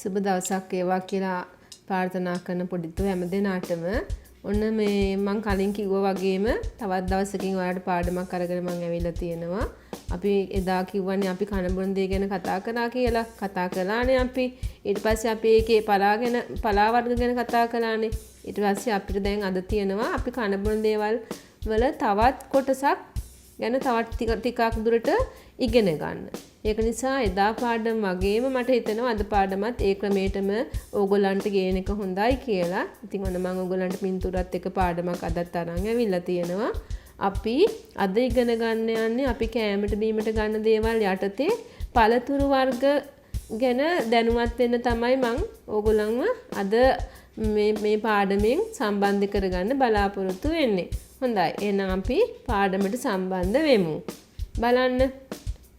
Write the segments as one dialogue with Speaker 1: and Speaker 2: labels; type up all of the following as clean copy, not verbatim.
Speaker 1: සුබ දවසක් වේවා කියලා ප්‍රාර්ථනා කරන පොඩිතු හැම දිනාටම ඔන්න මේ මම කලින් කිව්වා වගේම තවත් දවසකින් ඔයාලට පාඩමක් අරගෙන මම ඇවිල්ලා තියෙනවා. අපි එදා කිව්වනේ අපි කන බොන දේ ගැන කතා කරා කියලා. කතා කළානේ අපි. ඊට පස්සේ අපි ඒකේ පලා වර්ග ගැන කතා කළානේ. ඊට පස්සේ අපිට දැන් අද තියෙනවා අපි කන බොන දේවල් වල තවත් කොටසක් ගැන තවත් ටිකක් දුරට ඉගෙන ගන්න. ඒක නිසා එදා පාඩම වගේම මට හිතෙනවා අද පාඩමත් ඒ ක්‍රමයටම ඕගොල්ලන්ට ගේන එක හොඳයි කියලා. ඉතින් ඔන්න මම ඕගොල්ලන්ට පින්තූරත් එක පාඩමක් අදත් අරන් ඇවිල්ලා තියෙනවා. අපි අද ඉගෙන ගන්න යන්නේ අපි කෑමට බීමට ගන්න දේවල් යටතේ පළතුරු වර්ග ගැන දැනුවත් වෙන්න තමයි මම ඕගොල්ලන්ව අද මේ පාඩමෙන් සම්බන්ධ කරගන්න බලාපොරොත්තු වෙන්නේ. හොඳයි. එහෙනම් අපි පාඩමට සම්බන්ධ වෙමු. බලන්න.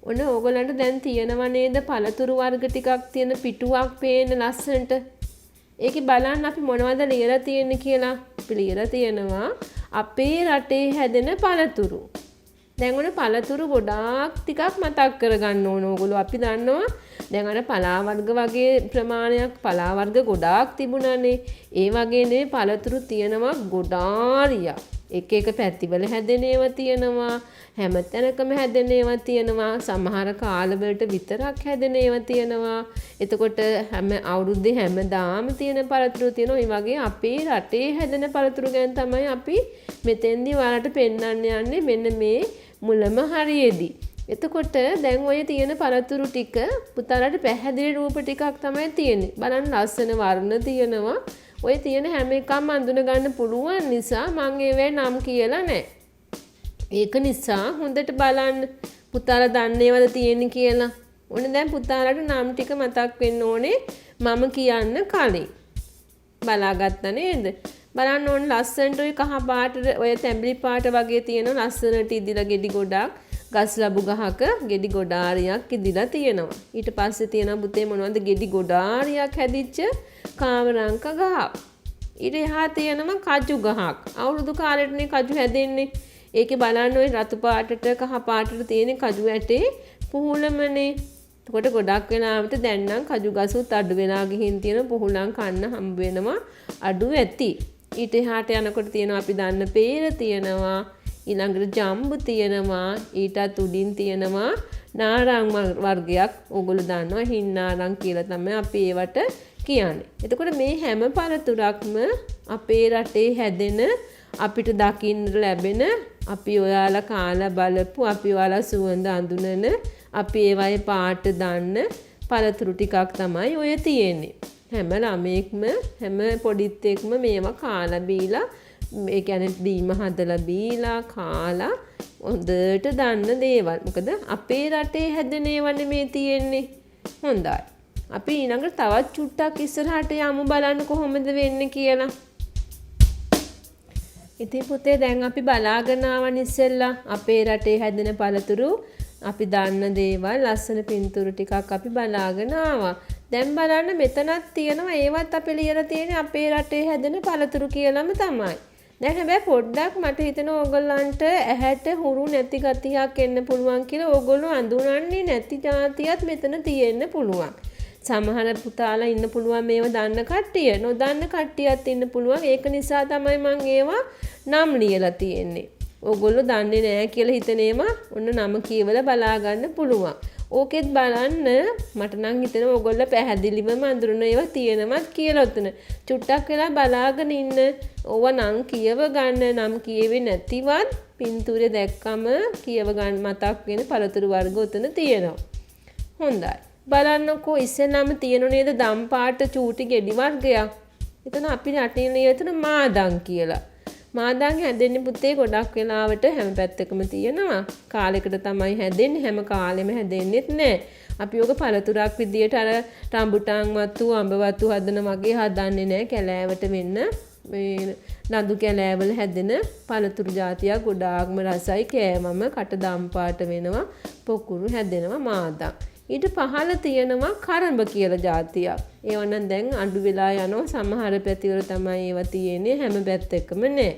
Speaker 1: ඔන්න ඕගොල්ලන්ට දැන් තියෙනව නේද පළතුරු වර්ග ටිකක් තියෙන පිටුවක් පේන ලස්සනට. ඒකේ බලන්න අපි මොනවද ලියලා තියෙන්නේ කියලා. අපි ලියලා තියෙනවා අපේ රටේ හැදෙන පළතුරු. දැන් ඔන්න පළතුරු ගොඩාක් ටිකක් මතක් කරගන්න ඕන ඕගොල්ලෝ. අපි දන්නවා දැන් අර පලා වර්ග වගේ ප්‍රමාණයක් පලා වර්ග ගොඩාක් තිබුණානේ. ඒ වගේ නෙවෙයි පළතුරු තියෙනවා ගොඩාරියක්. එක එක පැතිවල හැදෙන ඒවා තියෙනවා. හැමතැනකම හැදෙන ඒවා තියෙනවා. සමහර කාලවලට විතරක් හැදෙන ඒවා තියෙනවා. එතකොට හැම අවුරුද්දේ හැමදාම තියෙන පළතුරු තියෙනවා. ඒ වගේ අපේ රටේ හැදෙන පළතුරු ගැන තමයි අපි මෙතෙන්දී ඔයාලට පෙන්වන්න යන්නේ මෙන්න මේ මුලම හරියේදී. එතකොට දැන් ඔය තියෙන පළතුරු ටික පුතාලට පැහැදිලි රූප ටිකක් තමයි තියෙන්නේ. බලන්න ලස්සන වර්ණ තියෙනවා. ඔය තියෙන හැම එකක්ම අඳුන ගන්න පුළුවන් නිසා මම ඒවේ නම් කියලා නැහැ. ඒක නිසා හොඳට බලන්න පුතාලා දන්නේවද තියෙන්නේ කියලා. ඕනේ දැන් පුතාලාට නම් ටික මතක් වෙන්න ඕනේ මම කියන්න කලින්. බලාගත්තා නේද? බලන්න ඕනේ ලස්සනට ඔය කහ පාටට ඔය තැඹිලි පාට වගේ තියෙන ලස්සනට ඉදිලා ගෙඩි ගොඩක් ගස් ලැබු ගහක ගෙඩි ගොඩාරියක් ඉදිලා තියෙනවා. ඊට පස්සේ තියෙනවා පුතේ මොනවද ගෙඩි ගොඩාරියක් හැදිච්ච කාමරංක ගහක්. ඊට එහා තියෙනවා කජු ගහක්. අවුරුදු කාලෙටනේ කජු හැදෙන්නේ. ඒකේ බලන්න ওই රතු පාටට කහ පාටට තියෙන කජු ඇටේ පුහුලමනේ. එතකොට ගොඩක් වෙලාවට දැන් නම් කජු ගසුත් අඩු වෙලා ගිහින් තියෙන පුහුලන් කන්න හම්බ වෙනවා අඩු ඇති. ඊට එහාට යනකොට තියෙනවා අපි දන්න peer තියෙනවා. ඊළඟට ජම්බු තියෙනවා. ඊටත් උඩින් තියෙනවා නාරං වර්ගයක්. ඕගොල්ලෝ දන්නවා හින්නාරං කියලා තමයි අපි ඒවට කියන්නේ. එතකොට මේ හැම පළතුරක්ම අපේ රටේ හැදෙන අපිට දකින්න ලැබෙන අපි ඔයාලා කාලා බලපු අපි ඔයාලා සුවඳ අඳුනන අපි ඒවයේ පාට දන්න පළතුරු ටිකක් තමයි ඔය තියෙන්නේ. හැම ළමෙක්ම හැම පොඩිත් එක්ම මේවා කාලා බීලා ඒ කියන්නේ බීම හදලා බීලා කාලා හොඳට දන්න දේවල්. මොකද අපේ රටේ හැදෙන ඒවා නෙමේ තියෙන්නේ. හොඳයි. අපි ඊළඟට තවත් චුට්ටක් ඉස්සරහට යමු බලන්න කොහොමද වෙන්නේ කියලා. ඉතින් පුතේ දැන් අපි බලාගෙන ආවන් ඉස්සෙල්ලා අපේ රටේ හැදෙන පළතුරු අපි දන්න දේවල් ලස්සන පින්තූර ටිකක් අපි බලාගෙන ආවා. දැන් බලන්න මෙතනක් තියෙනවා ඒවත් අපි ලියලා තියෙන්නේ අපේ රටේ හැදෙන පළතුරු කියලාම තමයි. දැන් හැබැයි පොඩ්ඩක් මට හිතෙනවා ඕගොල්ලන්ට ඇහැට හුරු නැති ගතියක් එන්න පුළුවන් කියලා. ඕගොල්ලෝ අඳුනන්නේ නැති જાතියක් මෙතන තියෙන්න පුළුවන්. සමහර පුතාලා ඉන්න පුළුවන් මේව දන්න කට්ටිය. නොදන්න කට්ටියත් ඉන්න පුළුවන්. ඒක නිසා තමයි මම ඒවා නම් ලියලා තියෙන්නේ. ඕගොල්ලෝ දන්නේ නැහැ කියලා හිතන ඒවා ඔන්න නම කියවලා බලා ගන්න පුළුවන්. ඕකෙත් බලන්න මට නම් හිතෙනවා ඕගොල්ලෝ පැහැදිලිවම අඳුරන ඒවා තියෙනවත් කියලා උතන. චුට්ටක් වෙලා බලාගෙන ඉන්න. ඕවා නම් කියව ගන්න. නම් කියෙවි නැතිවත් පින්තූරේ දැක්කම කියව ගන්න මතක් වෙන පළතුරු වර්ග උතන තියෙනවා. හොඳයි. බලන්නකෝ ඉස්සෙල්ලාම තියෙනු නේද දම් පාට චූටි ගෙඩි වර්ගයක්. එතන අපි රටින් ලියන මාදම් කියලා. මාදම් හැදෙන්නේ පුතේ ගොඩක් වෙලාවට හැම පැත්තකම තියෙනවා. කාලයකට තමයි හැදෙන්නේ. හැම කාලෙම හැදෙන්නෙත් නෑ. අපි ඔක පළතුරක් විදියට අර රම්බුටාන් වතු අඹ වතු හදන වගේ හදන්නේ නෑ. කැලෑවට වෙන්න මේ නඳු කැලෑවල හැදෙන පළතුරු జాතියක් ගොඩාක්ම රසයි. කෑමම කට දම් පාට වෙනවා. පොකුරු හැදෙනවා මාදම්. ඊට පහළ තියෙනවා කරඹ කියලා జాතියක්. ඒව නම් දැන් අඩු වෙලා යනවා. සමහර පැතිවල තමයි ඒවා තියෙන්නේ. හැම පැත්තකම නෑ.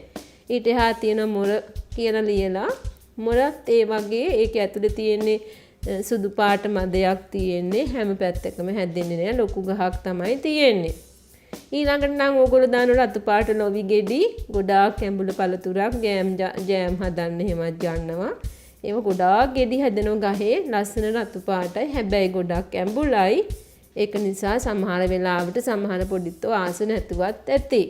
Speaker 1: ඊට එහා තියෙන මොර කියලා ලියලා මොරත් ඒ වගේ ඒක ඇතුලේ තියෙන්නේ සුදු පාට මදයක් තියෙන්නේ. හැම පැත්තකම හැදෙන්නේ නෑ. ලොකු ගහක් තමයි තියෙන්නේ. ඊළඟට නම් ඕගොල්ලෝ දාන රතු පාට ලොවි ගෙඩි ගොඩාක් ඇඹුල පළතුරක් ජෑම් හදන්න එහෙමත් ගන්නවා. ඒව ගොඩාක් ගෙඩි හැදෙන ගහේ ලස්සන රතු පාටයි. හැබැයි ගොඩක් ඇඹුලයි. ඒක නිසා සමහර වෙලාවට සමහර පොඩිත්තෝ ආස නැතුවත් ඇති.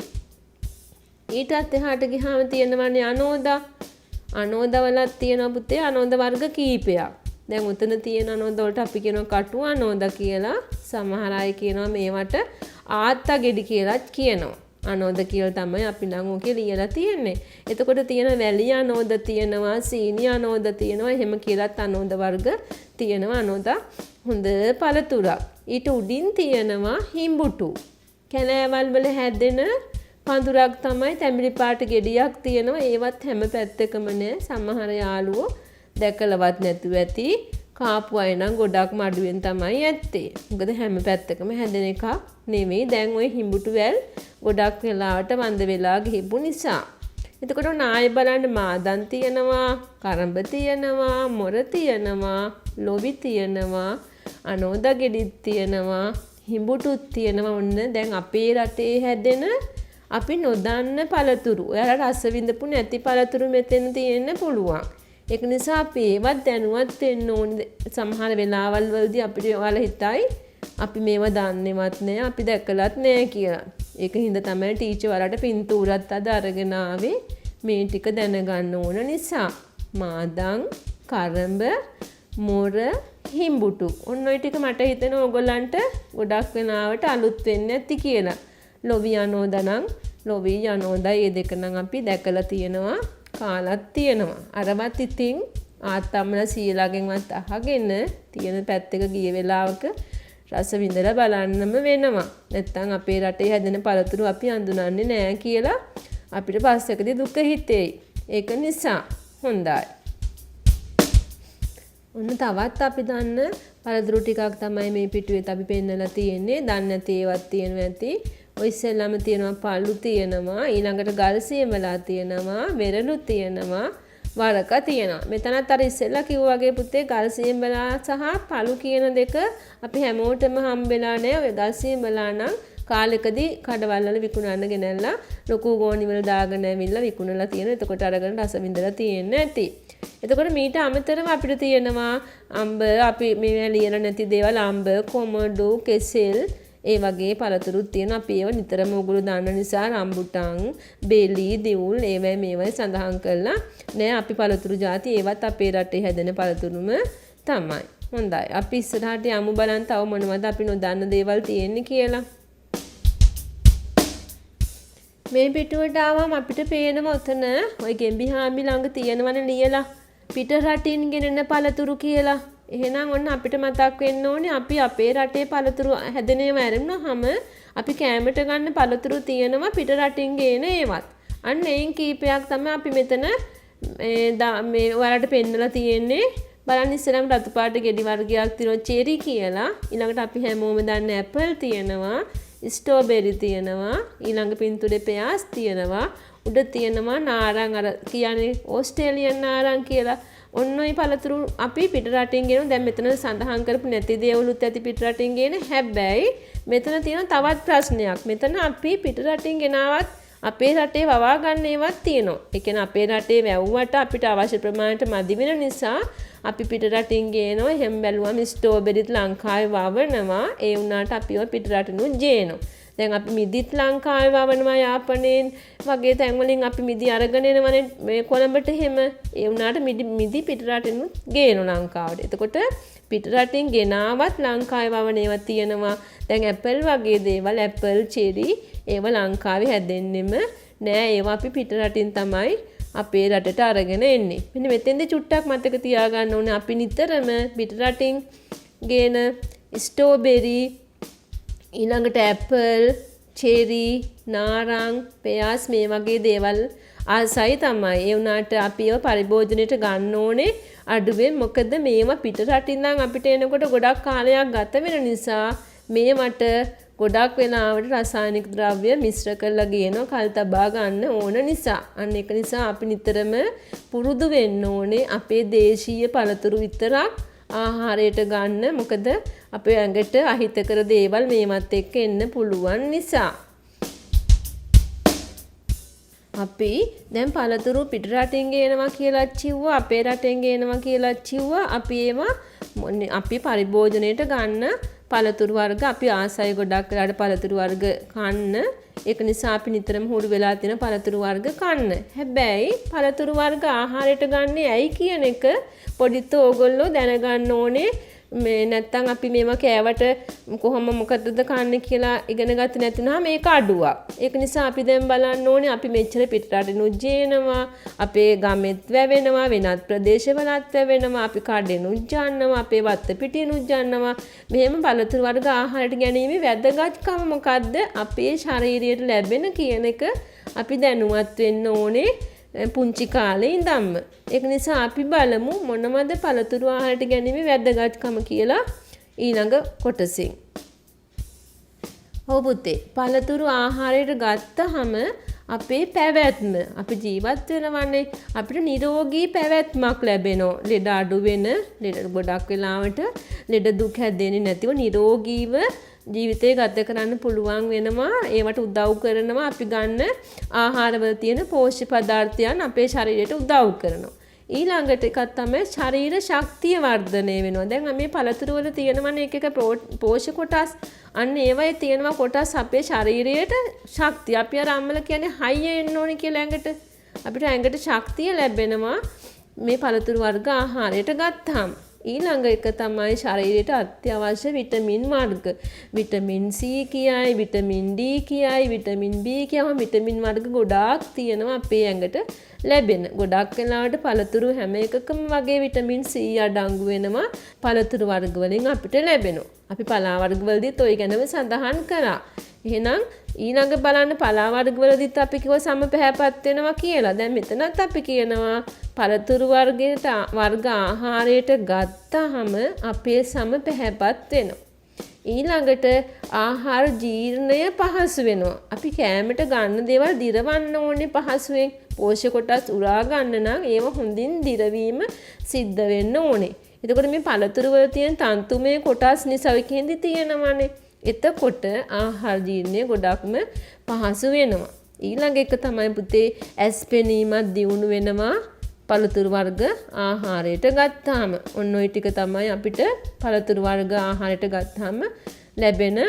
Speaker 1: ඊටත් එහාට ගියාම තියෙනවනේ අනෝදා. අනෝදවලත් තියෙන පුතේ අනෝද වර්ග කීපයක්. දැන් උතන තියෙන අනෝද වලට අපි කියනවා කටු අනෝද කියලා. සමහර අය කියනවා මේවට ආත්තා ගෙඩි කියලාත් කියනවා. අනෝද කියලා තමයි අපි නම් ඔකේ ලියලා තියෙන්නේ. එතකොට තියෙන වැලි අනෝද තියෙනවා, සීනි අනෝද තියෙනවා. එහෙම කියලාත් අනෝද වර්ග තියෙනවා. අනෝද හොඳ පළතුරක්. ඊට උඩින් තියෙනවා හිඹුටු. කැලෑවල් වල හැදෙන පඳුරක් තමයි තැඹිලි පාට ගෙඩියක් තියෙනවා. ඒවත් හැම පැත්තකම නෑ. සමහර යාළුවෝ දැකලවත් නැතුව ඇති. කාපු අය නම් ගොඩක් මඩුවෙන් තමයි ඇත්තේ. මොකද හැම පැත්තකම හැදෙන එකක් නෙමෙයි. දැන් ওই හිඹුටු වැල් ගොඩක් වෙලාවට වඳ වෙලා ගිහිපු නිසා. එතකොට නාය බලන්න මාදන් තියෙනවා, කරඹ තියෙනවා, මොර තියෙනවා, ලොවි තියෙනවා, අනෝදා ගෙඩිත් තියෙනවා, හිඹුටුත් තියෙනවා. ඔන්න දැන් අපේ රටේ හැදෙන අපි නොදන්න පළතුරු. ඔයාලා රස විඳපු නැති පළතුරු මෙතන තියෙන්න පුළුවන්. ඒක නිසා අපි ඒවත් දැනුවත් වෙන්න ඕනේ. සමහර වෙලාවල් වලදී අපිට ඔයාලා හිතයි අපි මේව දන්නේවත් නෑ, අපි දැකලත් නෑ කියලා. ඒක හින්දා තමයි ටීචර් ඔයාලට පින්තූරත් අද අරගෙන ආවේ. මේ ටික දැනගන්න ඕන නිසා. මාදන්, කරඹ, මොර, හිඹුටු. ඔන්න ඔය ටික මට හිතෙනවා ඕගොල්ලන්ට ගොඩක් වෙනාවට අලුත් වෙන්නේ නැති කියලා. ලොවි අනෝදා නම් ලොවි අනෝදා මේ දෙක නම් අපි දැකලා තියෙනවා. කාලත් තියෙනවා. අරවත් ඉතින් ආත්තම්මලා සීලාගෙන්වත් අහගෙන තියෙන පැත්තක ගිය වෙලාවක රස විඳලා බලන්නම වෙනවා. නැත්තම් අපේ රටේ හැදෙන පළතුරු අපි අඳුනන්නේ නෑ කියලා අපිට පස්සකදී දුක හිතෙයි. ඒක නිසා හොඳයි. ඔන්න තවත් අපි දන්න පළතුරු ටිකක් තමයි මේ පිටුවෙත් අපි පෙන්නලා තියෙන්නේ. දන්නේ නැති ඒවත් තියෙනවා ඇති. ඔය ඉස්සෙල්ලාම තියෙනවා පළු තියෙනවා, ඊළඟට ගල් සියඹලා තියෙනවා, වෙරළු තියෙනවා, වරක තියෙනවා. මෙතනත් අර ඉස්සෙල්ලා කිව්වා වගේ පුතේ ගල් සියඹලා සහ පළු කියන දෙක අපි හැමෝටම හම්බෙලා නැහැ. ඔය ගල් සියඹලා නම් කාලෙකදී කඩවල් වල විකුණන්න ගෙනල්ලා ලොකු ගෝණි වල දාගෙන ඇවිල්ලා විකුණලා තියෙනවා. එතකොට අරගෙන රස විඳලා තියෙන්නේ නැති. එතකොට මීට අමතරව අපිට තියෙනවා අඹ, අපි මේ ලියලා නැති දේවල් අඹ, කොමඩු, කෙසෙල් ඒ වගේ පළතුරුත් තියෙන. අපි ඒව නිතරම ඔයගොල්ලෝ දන්න නිසා රම්බුටන්, බෙලි, දිවුල් ඒවයි මේවයි සඳහන් කළා නෑ. අපි පළතුරු ಜಾති ඒවත් අපේ රටේ හැදෙන පළතුරුම තමයි. හොඳයි. අපි ඉස්සරහට යමු බලන්න තව මොනවද අපි නොදන්න දේවල් තියෙන්නේ කියලා. මේ පිටුවට ආවම අපිට පේනවා ඔතන ওই ගෙම්බිහාමි ළඟ තියෙනවනේ ලියලා පිට රටින් ගෙනෙන පළතුරු කියලා. එහෙනම් ඔන්න අපිට මතක් වෙන්න ඕනේ අපි අපේ රටේ පළතුරු හැදෙනේම ඇරුණාම අපි කැමරට ගන්න පළතුරු තියෙනවා පිට රටින් ගේන ඒවත්. අන්න ඒන් කීපයක් තමයි අපි මෙතන මේ ඔයාලට පෙන්නලා තියෙන්නේ. බලන්න ඉස්සරහම රතු පාට ගෙඩි වර්ගයක් තියෙනවා චෙරි කියලා. ඊළඟට අපි හැමෝම දන්න ඇපල් තියෙනවා, ස්ට්‍රෝබෙරි තියෙනවා, ඊළඟ පින්තූරේ පෙයාස් තියෙනවා, උඩ තියෙනවා නාරං අර කියන්නේ ඕස්ට්‍රේලියන් නාරං කියලා. ඔන්න ඔය පළතුරු අපි පිට රටින් ගෙන දැන් මෙතන සඳහන් කරපු නැති දේවලුත් ඇති පිට රටින් ගෙන. හැබැයි මෙතන තියෙන තවත් ප්‍රශ්නයක්. මෙතන අපි පිට රටින් ගෙනාවත් අපේ රටේ වවා ගන්න ඒවත් තියෙනවා. ඒ කියන්නේ අපේ රටේ වැව්වට අපිට අවශ්‍ය ප්‍රමාණයට මදි වෙන නිසා අපි පිට රටින් ගේනවා. එහෙම බැලුවම ස්ට්‍රෝබෙරිත් ලංකාවේ වවනවා. ඒ වුණාට අපිව පිට රටිනුත් ගේනවා. දැන් අපි මිදිත් ලංකාවේ වවනවා යාපනයෙන් වගේ තැන් වලින් අපි මිදි අරගෙන එනවනේ මේ කොළඹට එහෙම. ඒ වුණාට මිදි පිට රටිනුත් ගේනවා ලංකාවට. එතකොට පිට රටින් ගෙනාවත් ලංකාවේ වවන ඒවා තියෙනවා. දැන් ඇපල් වගේ දේවල් ඇපල්, චෙරි ඒව ලංකාවේ හැදෙන්නෙම නෑ. ඒවා අපි පිට රටින් තමයි අපේ රටට අරගෙන එන්නේ. මෙන්න මෙතෙන්ද චුට්ටක් මතක තියාගන්න ඕනේ අපි නිතරම පිට රටින් ගේන ස්ට්‍රෝබෙරි, ඊළඟට ඇපල්, චෙරි, නාරං, පෙයාස් මේ වගේ දේවල් ආසයි තමයි. ඒ වුණාට අපි ඒව පරිභෝජනයට ගන්න ඕනේ අඩුවෙන්. මොකද මේවා පිට රටින් නම් අපිට එනකොට ගොඩක් කාලයක් ගත වෙන නිසා මේවට ගොඩක් වෙලාවට රසායනික ද්‍රව්‍ය මිශ්‍ර කරලා ගේනවා කල් තබා ගන්න ඕන නිසා. අන්න ඒක නිසා අපි නිතරම පුරුදු වෙන්න ඕනේ අපේ දේශීය පළතුරු විතරක් ආහාරයට ගන්න. මොකද අපේ ඇඟට අහිතකර දේවල් මේවත් එක්ක එන්න පුළුවන් නිසා. අපි දැන් පළතුරු පිට රටින් ගේනවා කියලා කිව්වා, අපේ රටෙන් ගේනවා කියලා කිව්වා. අපි ඒවා අපි පරිභෝජනයට ගන්න පළතුරු වර්ග අපි ආසයි ගොඩක් වෙලාට පළතුරු වර්ග කන්න. ඒක නිසා අපි නිතරම හුරු වෙලා තියෙන පළතුරු වර්ග කන්න. හැබැයි පළතුරු වර්ග ආහාරයට ගන්නේ ඇයි කියන එක පොඩිත් ඕගොල්ලෝ දැනගන්න ඕනේ. මේ නැත්තම් අපි මේවා කෑවට කොහොම මොකටද කන්නේ කියලා ඉගෙන ගත්තේ නැතිනම් මේක අඩුවක්. ඒක නිසා අපි දැන් බලන්න ඕනේ අපි මෙච්චර පිටරටිනුත් ජීනවා, අපේ ගමෙත් වැවෙනවා, වෙනත් ප්‍රදේශවලත් වැවෙනවා, අපි කඩේනුත් යනවා, අපේ වත්ත පිටිනුත් යනවා. මෙහෙම පළතුරු වර්ග ආහාරයට ගැනීමේ වැදගත්කම මොකද්ද? අපේ ශරීරයට ලැබෙන කියන එක අපි දැනුවත් වෙන්න ඕනේ. පුංචි කාලේ ඉඳන්ම. ඒක නිසා අපි බලමු මොනවද පළතුරු ආහාරයට ගැනීමේ වැදගත්කම කියලා ඊළඟ කොටසින්. ඔව් පුතේ, පළතුරු ආහාරයට ගත්තහම අපේ පැවැත්ම අපි ජීවත් වෙනවනේ අපිට නිරෝගී පැවැත්මක් ලැබෙනවා. ලෙඩ අඩු වෙන, ලෙඩ ගොඩක් වෙලාවට ලෙඩ දුක් හැදෙන්නේ නැතිව නිරෝගීව ජීවිතය ගත කරන්න පුළුවන් වෙනවා. ඒවට උදව් කරනවා අපි ගන්න ආහාරවල තියෙන පෝෂ්‍ය පදාර්ථයන් අපේ ශරීරයට උදව් කරනවා. ඊළඟට එකක් තමයි ශරීර ශක්තිය වර්ධනය වෙනවා. දැන් මේ පළතුරු වල තියෙනවනේ එක පෝෂ්‍ය කොටස්. අන්න ඒවයේ තියෙනවා කොටස් අපේ ශරීරයට ශක්තිය. අපි අර අම්මලා කියන්නේ හයිය එන්න ඕනේ කියලා ඇඟට. අපිට ඇඟට ශක්තිය ලැබෙනවා මේ පළතුරු වර්ග ආහාරයට ගත්තාම. ඊළඟ එක තමයි ශරීරයට අත්‍යවශ්‍ය විටමින් වර්ග. විටමින් C කියයි, විටමින් D කියයි, විටමින් B කියවම විටමින් වර්ග ගොඩාක් තියෙනවා අපේ ඇඟට ලැබෙන. ගොඩක් වෙලාවට පළතුරු හැම එකකම වගේ විටමින් C අඩංගු වෙනවා. පළතුරු වර්ග වලින් අපිට ලැබෙනවා. අපි පලා වර්ග වලදීත් ওই ගැනම සඳහන් කරා. එහෙනම් ඊළඟ බලන්න පලා වර්ග වලදීත් අපි කිව්ව සම පැහැපත් වෙනවා කියලා. දැන් මෙතනත් අපි කියනවා පළතුරු වර්ග ආහාරයට ගත්තාම අපේ සම පැහැපත් වෙනවා. ඊළඟට ආහාර ජීර්ණය පහසු වෙනවා. අපි කෑමට ගන්න දේවල් දිරවන්න ඕනේ පහසුවෙන්. පෝෂ්‍ය කොටස් උරා ගන්න නම් ඒව හොඳින් දිරවීම සිද්ධ වෙන්න ඕනේ. එතකොට මේ පළතුරු වල තියෙන තන්තුමය කොටස් නිසාවෙකින්දි තියෙනවානේ. එතකොට ආහාර ජීර්ණය ගොඩක්ම පහසු වෙනවා. ඊළඟ එක තමයි පුතේ ඇස් පෙනීමත් දියුණු වෙනවා පළතුරු වර්ග ආහාරයට ගත්තාම. ඔන්න ඔය ටික තමයි අපිට පළතුරු වර්ග ආහාරයට ගත්තාම ලැබෙන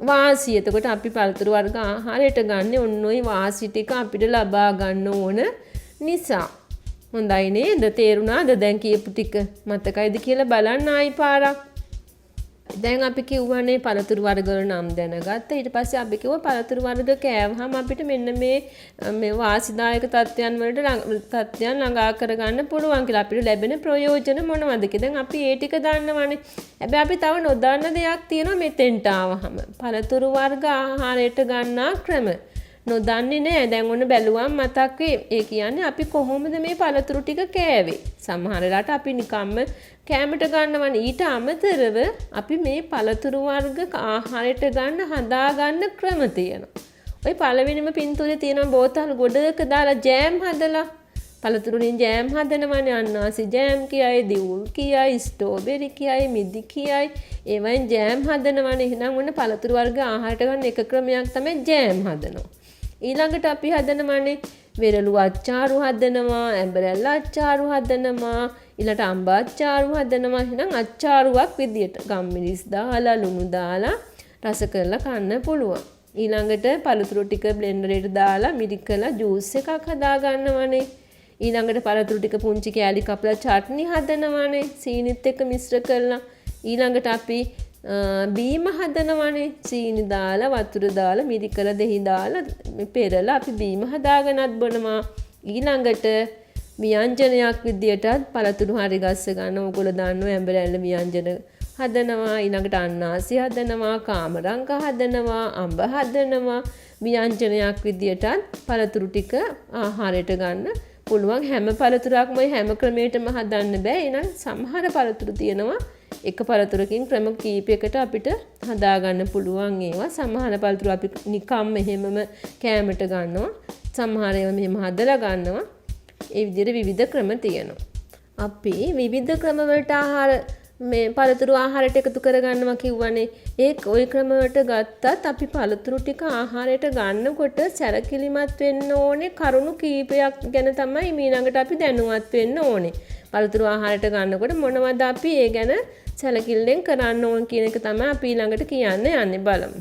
Speaker 1: වාසිය. එතකොට අපි පළතුරු වර්ග ආහාරයට ගන්න ඔන්න ඔය වාසි ටික අපිට ලබා ගන්න ඕන නිසා. හොඳයි නේද? තේරුණාද දැන් කියපු ටික? මතකයිද කියලා බලන්න ආයි පාරක්. දැන් අපි කිව්වනේ පළතුරු වර්ග වල නම් දැනගත්තා. ඊට පස්සේ අපි කිව්වා පළතුරු වර්ග කෑවහම අපිට මෙන්න මේ වාසිදායක තත්ත්වයන් ළඟා කරගන්න පුළුවන් කියලා. අපිට ලැබෙන ප්‍රයෝජන මොනවද කියලා. දැන් අපි ඒ ටික දන්නවනේ. හැබැයි අපි තව නොදන්න දෙයක් තියෙනවා මෙතෙන්ට ආවහම. පළතුරු වර්ග ආහාරයට ගන්නා ක්‍රම නොදන්නේ නෑ. දැන් ඔන්න බැලුවම් මතක් වේ. ඒ කියන්නේ අපි කොහොමද මේ පළතුරු ටික කෑවේ? සමහර වෙලාවට අපි නිකම්ම කෑමට ගන්නවනේ. ඊට අමතරව අපි මේ පළතුරු වර්ග ආහාරයට ගන්න හදා ගන්න ක්‍රම තියෙනවා. ඔය පළවෙනිම පින්තූරේ තියෙන බෝතල් ගොඩක දාලා ජෑම් හදලා පළතුරු වලින් ජෑම් හදනවනේ. අන්නාසි ජෑම් කියයි, දිවුල් කියයි, ස්ට්‍රෝබෙරි කියයි, මිදි කියයි. ඒවෙන් ජෑම් හදනවනේ. එහෙනම් ඔන්න පළතුරු වර්ග ආහාරයට ගන්න එක ක්‍රමයක් තමයි ජෑම් හදනවා. ඊළඟට අපි හදනවානේ වෙරළු අච්චාරු හදනවා, ඇඹරැල්ල අච්චාරු හදනවා, ඊළඟට අඹ අච්චාරු හදනවා. එහෙනම් අච්චාරුවක් විදියට ගම්මිරිස් දාලා ලුණු දාලා රස කරලා කන්න පුළුවන්. ඊළඟට පළතුරු ටික බ්ලෙන්ඩරේට දාලා මිරිකලා ජූස් එකක් හදා ගන්නවනේ. ඊළඟට පළතුරු ටික පුංචි කෑලි කපලා චට්නි හදනවනේ සීනිත් එක්ක මිශ්‍ර කරලා. ඊළඟට අපි බීම හදනවනේ. සීනි දාලා වතුර දාලා මිරිකලා දෙහි දාලා පෙරලා අපි බීම හදාගෙනත් බොනවා. ඊළඟට ව්‍යංජනයක් විදියටත් පළතුරු හරි ගස්ස ගන්න ඕගොල්ලෝ දන්නවා ඇඹරැල්ල ව්‍යංජන හදනවා. ඊළඟට අන්නාසි හදනවා, කාමරංග හදනවා, අඹ හදනවා. ව්‍යංජනයක් විදියටත් පළතුරු ටික ආහාරයට ගන්න පුළුවන්. හැම පළතුරක්ම හැම ක්‍රමයකටම හදන්න බෑ. එහෙනම් සමහර පළතුරු තියෙනවා එක පළතුරකින් ක්‍රම කීපයකට අපිට හදාගන්න පුළුවන් ඒවා. සමහර පළතුරු අපි නිකම්ම එහෙමම කෑමට ගන්නවා. සමහර ඒවා මෙහෙම හදලා ගන්නවා. ඒ විදිහට විවිධ ක්‍රම තියෙනවා. අපි විවිධ ක්‍රම වලට ආහාර මේ පළතුරු ආහාරයට එකතු කරගන්නවා කිව්වනේ. ওই ක්‍රමවලට ගත්තත් අපි පළතුරු ටික ආහාරයට ගන්නකොට සැලකිලිමත් වෙන්න ඕනේ කරුණු කීපයක් ගැන තමයි ඊළඟට අපි දැනුවත් වෙන්න ඕනේ. පළතුරු ආහාරයට ගන්නකොට මොනවද අපි ඒ ගැන සැලකිල්ලෙන් කරන්න ඕන කියන එක තමයි අපි ඊළඟට කියන්න යන්නේ බලමු.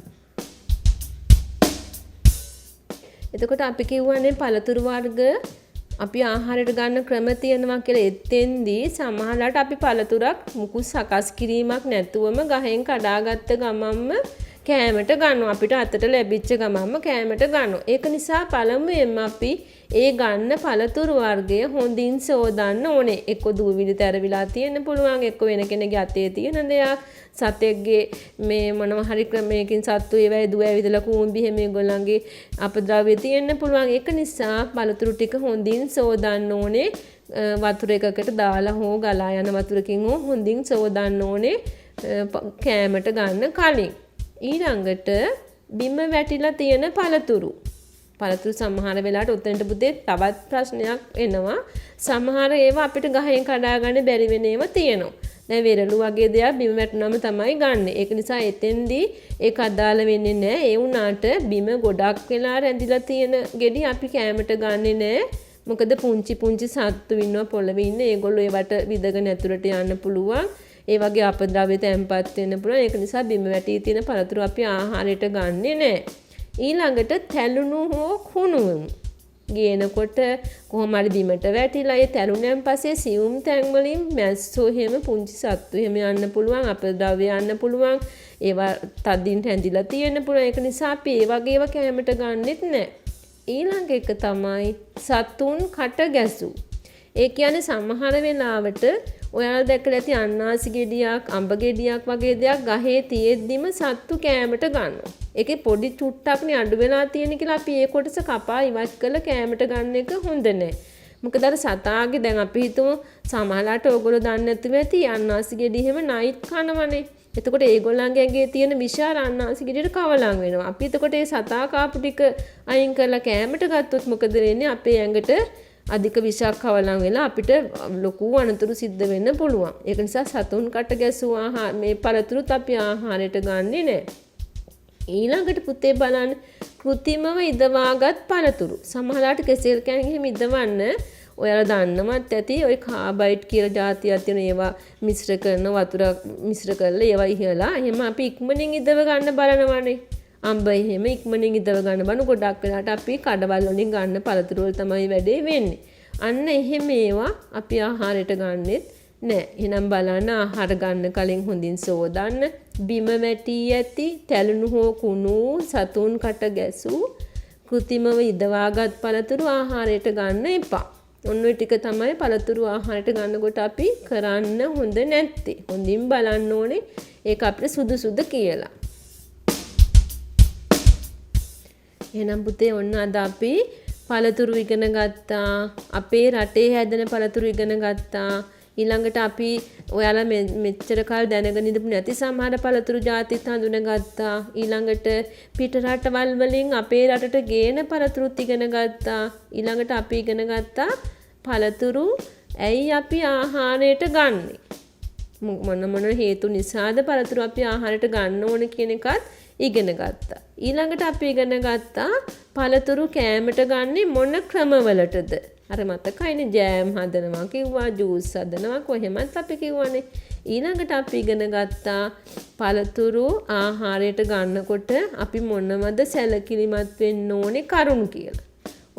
Speaker 1: එතකොට අපි කියවනේ පළතුරු වර්ග අපි ආහාරයට ගන්න ක්‍රම තියෙනවා කියලා එතෙන්දී සමහරවිට අපි පළතුරක් මුකුත් සකස් කිරීමක් නැතුවම ගහෙන් කඩාගත්ත ගමන්ම කෑමට ගන්නවා. අපිට අතට ලැබිච්ච ගමන්ම කෑමට ගන්නවා. ඒක නිසා පළමුවෙන්ම අපි ඒ ගන්න පළතුරු වර්ගය හොඳින් සෝදන්න ඕනේ. එක්ක දූවිලි තැරවිලා තියෙන්න පුළුවන්, එක්ක වෙන කෙනෙක්ගේ අතේ තියෙන දෙයක්, සතෙක්ගේ මේ මොනවා හරි ක්‍රමයකින් සත්තු ඒවයි දුව ඇවිදලා කූඹි හැම ඒගොල්ලන්ගේ අපද්‍රව්‍ය තියෙන්න පුළුවන්. ඒක නිසා පළතුරු ටික හොඳින් සෝදන්න ඕනේ. වතුර එකකට දාලා හෝ ගලා යන වතුරකින් හෝ හොඳින් සෝදන්න ඕනේ කෑමට ගන්න කලින්. ඊළඟට බිම වැටිලා තියෙන පළතුරු සමහර වෙලාවට උතෙන්ට පුතේ තවත් ප්‍රශ්නයක් එනවා. සමහර ඒවා අපිට ගහෙන් කඩා ගන්න බැරි වෙන ඒවා තියෙනවා. දැන් වෙරළු වගේ දේවල් බිම වැටුනම තමයි ගන්න. ඒක නිසා එතෙන්දී ඒක අදාළ වෙන්නේ නැහැ. ඒ වුණාට බිම ගොඩක් වෙලා රැඳිලා තියෙන ගෙඩි අපි කෑමට ගන්නෙ නැහැ. මොකද පුංචි සත්තු ඉන්නවා පොළවේ ඉන්න. ඒගොල්ලෝ ඒවට විදගෙන ඇතුළට යන්න පුළුවන්. ඒ වගේ අපද්‍රව්‍ය තැම්පත් වෙන්න පුළුවන්. ඒක නිසා බිම වැටී තියෙන පළතුරු අපි ආහාරයට ගන්නෙ නැහැ. ඊළඟට තැළුණු හෝ කුණු ගේනකොට කොහොම හරි බිමට වැටිලා ඒ තැළුණෙන් පස්සේ සියුම් තැන් වලින් මැස්සෝ එහෙම පුංචි සත්තු එහෙම යන්න පුළුවන්, අපද්‍රව්‍ය යන්න පුළුවන්. ඒවා තදින් රැඳිලා තියෙන්න පුළුවන්. ඒක නිසා අපි ඒ වගේ ඒවා කැමට ගන්නෙත් නැහැ. ඊළඟ එක තමයි සතුන් කට ගැසූ. ඒ කියන්නේ සමහර වෙලාවට ඔයාලා දැකලා ඇති අන්නාසි ගෙඩියක්, අඹ ගෙඩියක් වගේ දෙයක් ගහේ තියෙද්දිම සත්තු කෑමට ගන්නවා. ඒකේ පොඩි චුට්ටක්නේ අඩු වෙලා තියෙන කියලා අපි ඒ කොටස කපා ඉවත් කරලා කෑමට ගන්න එක හොඳ නැහැ. මොකද අර සතාගේ දැන් අපි හිතමු සමහරලාට ඕගොල්ලෝ දන්නේ නැතුව ඇති අන්නාසි ගෙඩි එහෙම නයිට් කනවනේ. එතකොට ඒගොල්ලන්ගේ ඇඟේ තියෙන විෂාර අන්නාසි ගෙඩියට කවලම් වෙනවා. අපි එතකොට ඒ සතා කාපු ටික අයින් කරලා කෑමට ගත්තොත් මොකද වෙන්නේ? අපේ ඇඟට අධික විෂක් කවලම් වෙලා අපිට ලොකු අනතුරු සිද්ධ වෙන්න පුළුවන්. ඒක නිසා සතුන් කට ගැසූ ආහාර මේ පළතුරුත් අපි ආහාරයට ගන්නෙ නෑ. ඊළඟට පුතේ බලන්න කෘතිමව ඉදවාගත් පළතුරු. සමහරවිට කෙසෙල් කෑන් එහෙම ඉදවන්න ඔයාලා දන්නවත් ඇති ඔය කාබයිඩ් කියලා જાතියක් තියෙන ඒවා මිශ්‍ර කරන වතුර මිශ්‍ර කරලා ඒවා ඉහලා එහෙම අපි ඉක්මනින් ඉදව ගන්න බලනවානේ. අම්බ එහෙම ඉක්මනින් ඉදව ගන්න බන ගොඩක් වෙලාට අපි කඩවල් වලින් ගන්න පළතුරු වල තමයි වැඩේ වෙන්නේ. අන්න එහෙම ඒවා අපි ආහාරයට ගන්නෙත් නෑ. එහෙනම් බලන්න ආහාර ගන්න කලින් හොඳින් සෝදන්න. බිම වැටී ඇති තැළුණු හෝ කුණු සතුන් කට ගැසූ කෘතිමව ඉදවාගත් පළතුරු ආහාරයට ගන්න එපා. ඔන්න ඔය ටික තමයි පළතුරු ආහාරයට ගන්නකොට අපි කරන්න හොඳ නැත්තේ. හොඳින් බලන්න ඕනේ ඒක අපිට සුදුසුද කියලා. එහෙනම් පුතේ ඔන්න අද අපි පළතුරු ඉගෙන ගත්තා. අපේ රටේ හැදෙන පළතුරු ඉගෙන ගත්තා. ඊළඟට අපි ඔයාලා මෙච්චර කාල දැනගෙන ඉඳපු නැති සමහර පළතුරු ಜಾතිත් හඳුනගත්තා. ඊළඟට පිට රටවල් වලින් අපේ රටට ගේන පළතුරුත් ඉගෙන ගත්තා. ඊළඟට අපි ඉගෙන ගත්තා පළතුරු ඇයි අපි ආහාරයට ගන්නෙ? මොන හේතු නිසාද පළතුරු අපි ආහාරයට ගන්න ඕන කියන එකත් ඉගෙන ගත්තා. ඊළඟට අපි ඉගෙන ගත්තා පළතුරු කෑමට ගන්නේ මොන ක්‍රමවලටද? අර මතකයිනේ ජෑම් හදනවා කිව්වා, ජූස් හදනවා කොහෙමත් අපි කිව්වනේ. ඊළඟට අපි ඉගෙන ගත්තා පළතුරු ආහාරයට ගන්නකොට අපි මොනවද සැලකිලිමත් වෙන්න ඕනේ කරුණු කියලා.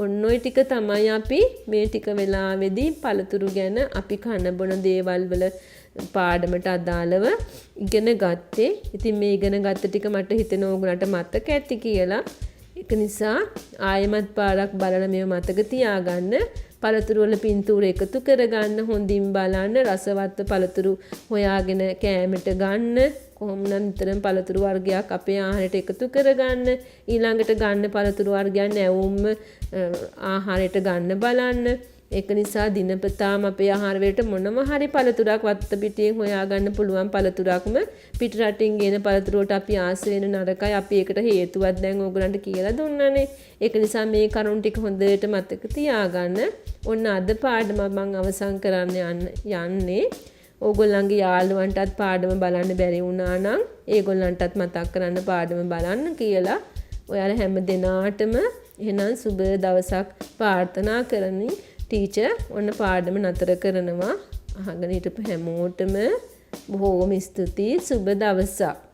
Speaker 1: ඔන්න ඔය ටික තමයි අපි මේ ටික වෙලාවේදී පළතුරු ගැන අපි කන බොන දේවල් වල පාඩමට අදාළව ඉගෙන ගත්තේ. ඉතින් මේ ඉගෙන ගත්ත ටික මට හිතෙන ඕගොල්ලන්ට මතක ඇති කියලා. ඒක නිසා ආයෙමත් පාරක් බලලා මේව මතක තියාගන්න. පළතුරු වල පින්තූර එකතු කරගන්න, හොඳින් බලන්න, රසවත් පළතුරු හොයාගෙන කෑමට ගන්න. කොහොමනම් නිතරම පළතුරු වර්ගයක් අපේ ආහාරයට එකතු කරගන්න. ඊළඟට ගන්න පළතුරු වර්ගයන් නැවුම්ම ආහාරයට ගන්න බලන්න. ඒක නිසා දිනපතාම අපේ ආහාර වලට මොනම හරි පළතුරක් වත්ත පිටියෙන් හොයාගන්න පුළුවන් පළතුරක්ම පිට රටින් ගෙන පළතුරු වලට අපි ආස වෙන නරකයි. අපි ඒකට හේතුවක් දැන් ඕගලන්ට කියලා දුන්නානේ. ඒක නිසා මේ කරුණු ටික හොඳට මතක තියාගන්න. ඔන්න අද පාඩම මම අවසන් කරන්න යන්නේ. ඕගොල්ලන්ගේ යාළුවන්ටත් පාඩම බලන්න බැරි වුණා නම් ඒගොල්ලන්ටත් මතක් කරන්න පාඩම බලන්න කියලා ඔයාලා හැම දිනාටම එහෙනම් සුබ දවසක් ප්‍රාර්ථනා කරමින් ටීචර් ඔන්න පාඩම නතර කරනවා. අහගෙන හිටපු හැමෝටම බොහෝම ස්තුතියි. සුබ දවසක්.